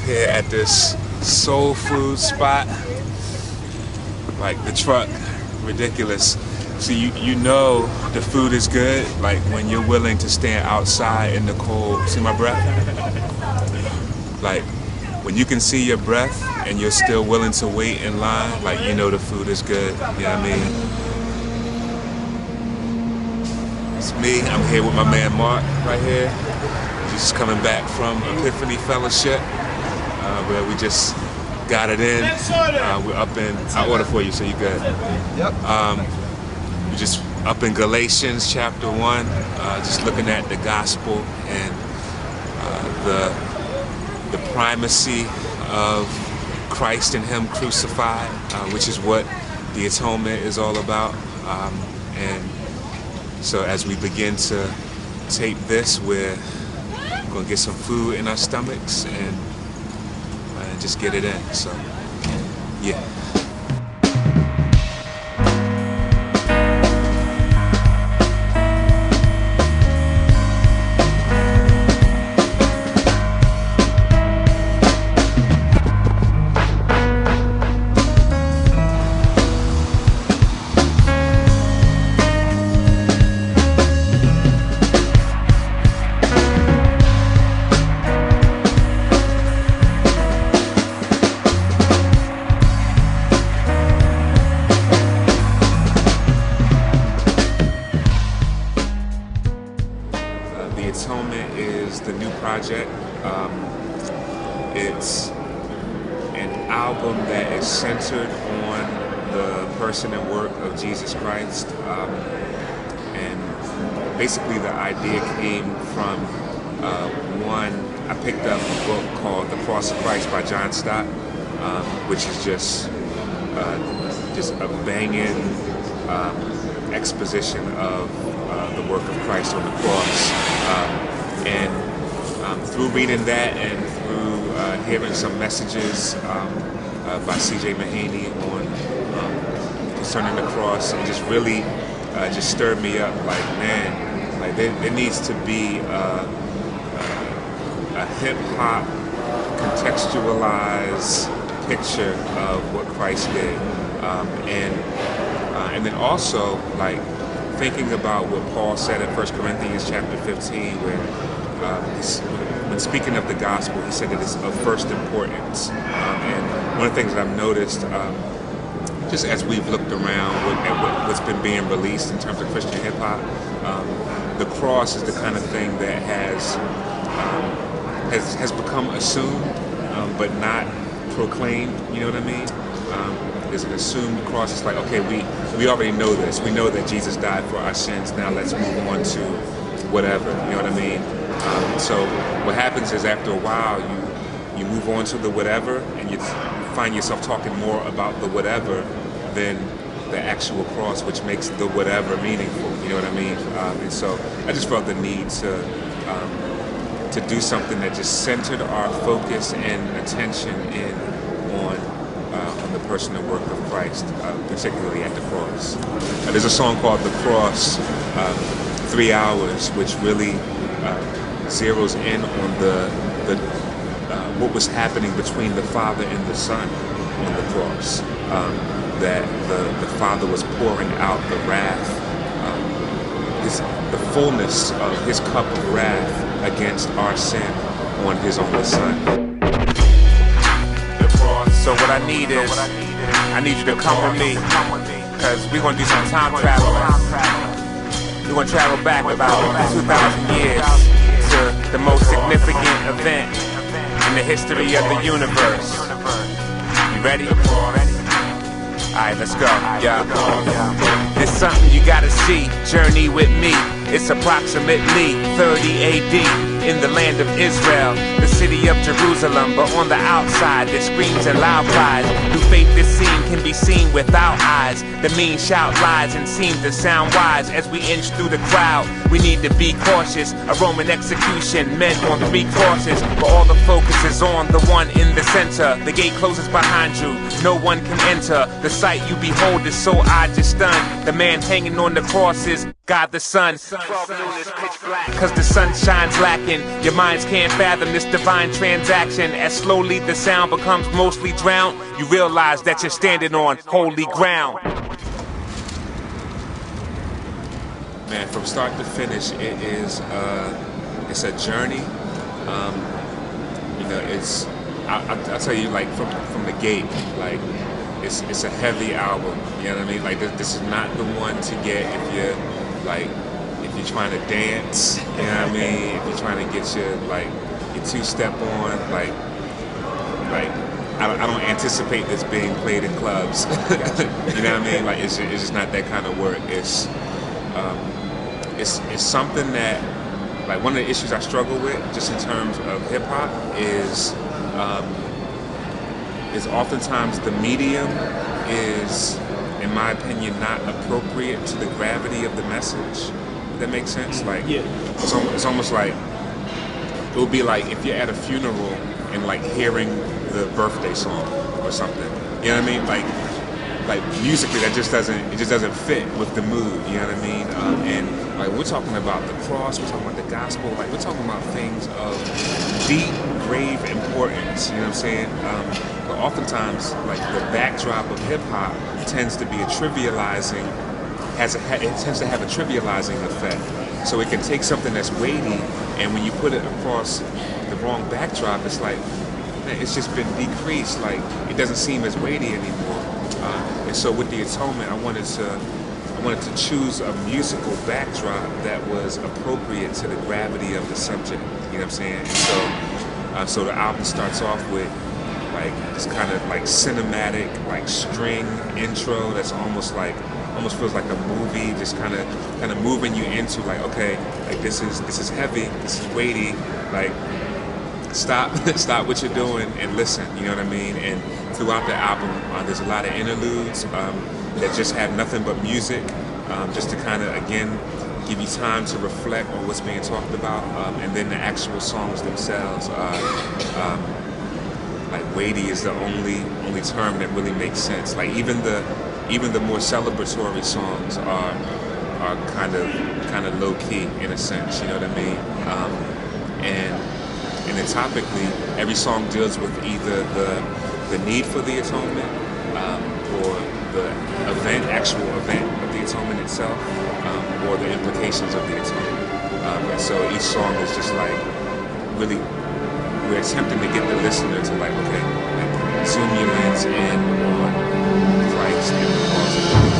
here at this soul food spot. Like the truck, ridiculous. So you know the food is good, like when you're willing to stand outside in the cold. See my breath? Like when you can see your breath and you're still willing to wait in line, like you know the food is good. You know what I mean? It's me. I'm here with my man Mark right here. He's just coming back from Epiphany Fellowship, where we just got it in. We're up in. I order for you, so you good. Yep. We're just up in Galatians chapter 1, just looking at the gospel and the primacy of Christ and Him crucified, which is what the atonement is all about. And so as we begin to tape this, we're gonna get some food in our stomachs and just get it in. So, yeah. Atonement is the new project. It's an album that is centered on the person and work of Jesus Christ. And basically the idea came from I picked up a book called The Cross of Christ by John Stott, which is just a banging exposition of the work of Christ on the cross. And through reading that and through hearing some messages by C.J. Mahaney on concerning the cross, it just really just stirred me up. Like, man, like there needs to be a hip-hop contextualized picture of what Christ did. And then also, like, thinking about what Paul said in 1 Corinthians chapter 15, where when speaking of the gospel, he said that it's of first importance. And one of the things that I've noticed, just as we've looked around at what's been being released in terms of Christian hip-hop, the cross is the kind of thing that has become assumed, but not proclaimed. You know what I mean? There's an assumed cross. It's like, okay, we already know this. We know that Jesus died for our sins. Now let's move on to whatever. You know what I mean? So what happens is after a while, you move on to the whatever, and you find yourself talking more about the whatever than the actual cross, which makes the whatever meaningful. You know what I mean? And so I just felt the need to do something that just centered our focus and attention on the person and work of Christ, particularly at the cross. There's a song called "The Cross," 3 hours, which really zeroes in on the what was happening between the Father and the Son on the cross. That the Father was pouring out the wrath, the fullness of His cup of wrath against our sin on His only Son. So what I need is, I need you to come with me, because we're going to do some time traveling. We're going to travel back about 2,000 years to the most significant event in the history of the universe. You ready? Alright, let's go. Yeah. There's something you gotta see, journey with me. It's approximately 30 AD in the land of Israel, the city of Jerusalem. But on the outside, there screams and loud cries. Through faith, this scene can be seen without eyes. The mean shout lies and seem to sound wise. As we inch through the crowd, we need to be cautious. A Roman execution, men on 3 crosses, but all the focus is on the one in the center. The gate closes behind you, no one can enter. The sight you behold is so odd, just stunned. The man hanging on the cross is God the Son. 12 noon is pitch black, cause the sun shines lacking. Your minds can't fathom this divine transaction. As slowly the sound becomes mostly drowned, you realize that you're standing on holy ground. Man, from start to finish, it's a journey. You know, I'll tell you, like from the gate, like it's a heavy album. You know what I mean? Like this is not the one to get if you're trying to dance. You know what I mean? If you're trying to get your two-step on, like I don't anticipate this being played in clubs. You know what I mean? Like it's just not that kind of work. It's something that, like, one of the issues I struggle with just in terms of hip hop is oftentimes the medium is, in my opinion, not appropriate to the gravity of the message. Does that make sense? Like, yeah. It's almost like, it would be like if you're at a funeral and like hearing the birthday song or something. You know what I mean? Like musically, it just doesn't fit with the mood. You know what I mean? And like we're talking about the cross, we're talking about the gospel, like we're talking about things of deep, grave importance. You know what I'm saying? But oftentimes, like the backdrop of hip hop tends to be it tends to have a trivializing effect. So it can take something that's weighty, and when you put it across the wrong backdrop, it's like, man, it's just been decreased. Like it doesn't seem as weighty anymore. And so with the Atonement, I wanted to choose a musical backdrop that was appropriate to the gravity of the subject. You know what I'm saying? And so the album starts off with like this kind of like cinematic like string intro that's almost feels like a movie, just kind of moving you into like, okay, like this is heavy, this is weighty, like stop what you're doing and listen. You know what I mean? And throughout the album, there's a lot of interludes that just have nothing but music, just to kind of, again, give you time to reflect on what's being talked about, and then the actual songs themselves. Like weighty is the only term that really makes sense. Like even the more celebratory songs are kind of low key in a sense. You know what I mean? And then topically, every song deals with either the need for the atonement, or the actual event of the atonement itself, or the implications of the atonement. And so each song is just like really, we're attempting to get the listener to like, okay, like zoom your lens in on Christ and the cause of